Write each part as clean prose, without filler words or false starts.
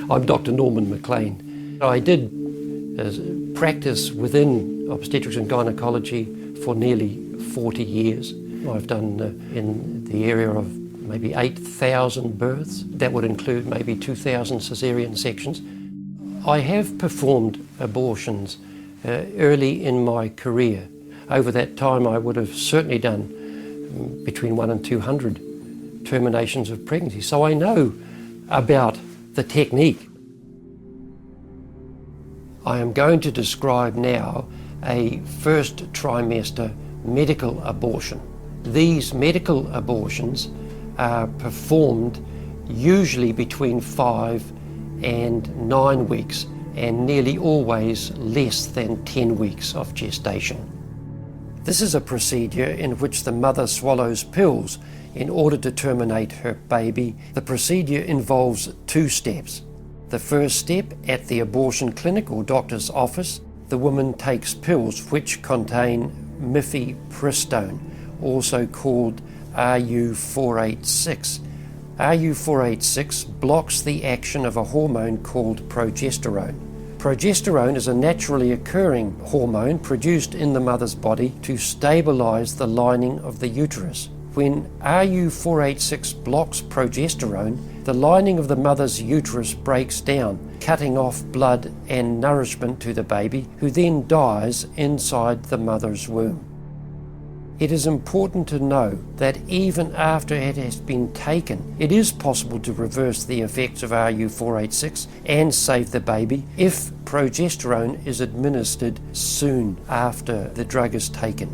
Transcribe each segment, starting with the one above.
I'm Dr. Norman McLean. I did practice within obstetrics and gynecology for nearly 40 years. I've done in the area of maybe 8,000 births. That would include maybe 2,000 caesarean sections. I have performed abortions early in my career. Over that time I would have certainly done between 100 and 200 terminations of pregnancy. So I know about the technique. I am going to describe now a first trimester medical abortion. These medical abortions are performed usually between 5 and 9 weeks and nearly always less than 10 weeks of gestation. This is a procedure in which the mother swallows pills in order to terminate her baby. The procedure involves 2 steps. The first step, at the abortion clinic or doctor's office, the woman takes pills which contain mifepristone, also called RU486. RU486 blocks the action of a hormone called progesterone. Progesterone is a naturally occurring hormone produced in the mother's body to stabilize the lining of the uterus. When RU486 blocks progesterone, the lining of the mother's uterus breaks down, cutting off blood and nourishment to the baby, who then dies inside the mother's womb. It is important to know that even after it has been taken, it is possible to reverse the effects of RU486 and save the baby if progesterone is administered soon after the drug is taken.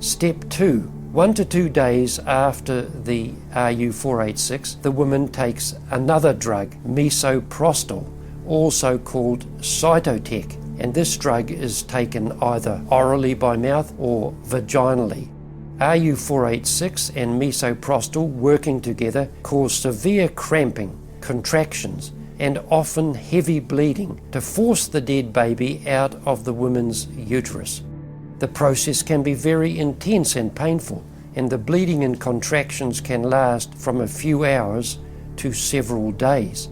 Step 2. 1 to 2 days after the RU486, the woman takes another drug, misoprostol, also called Cytotec, and this drug is taken either orally by mouth or vaginally. RU486 and misoprostol working together cause severe cramping, contractions, and often heavy bleeding to force the dead baby out of the woman's uterus. The process can be very intense and painful, and the bleeding and contractions can last from a few hours to several days.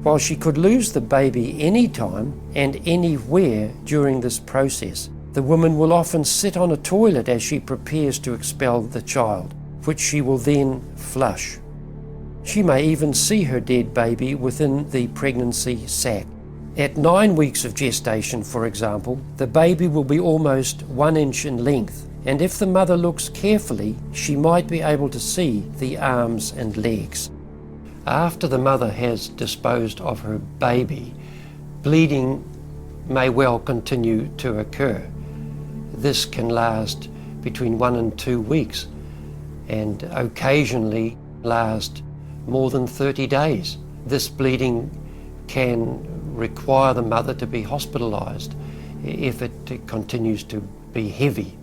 While she could lose the baby anytime and anywhere during this process, the woman will often sit on a toilet as she prepares to expel the child, which she will then flush. She may even see her dead baby within the pregnancy sac. At 9 weeks of gestation, for example, the baby will be almost 1 inch in length, and if the mother looks carefully, she might be able to see the arms and legs. After the mother has disposed of her baby, bleeding may well continue to occur. This can last between 1 and 2 weeks and occasionally last more than 30 days. This bleeding can require the mother to be hospitalized if it continues to be heavy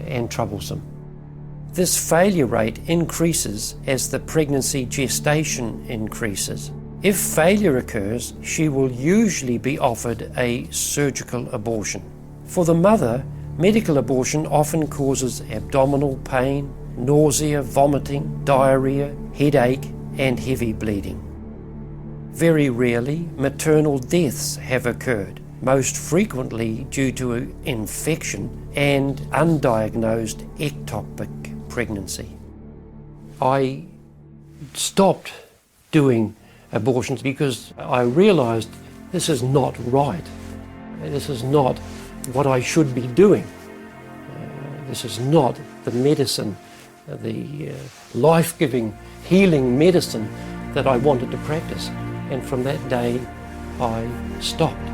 and troublesome. This failure rate increases as the pregnancy gestation increases. If failure occurs, she will usually be offered a surgical abortion. For the mother, medical abortion often causes abdominal pain, nausea, vomiting, diarrhea, headache, and heavy bleeding. Very rarely, maternal deaths have occurred, most frequently due to infection and undiagnosed ectopic pregnancy. I stopped doing abortions because I realized this is not right. This is not what I should be doing. This is not the medicine, the life-giving, healing medicine that I wanted to practice. And from that day, I stopped.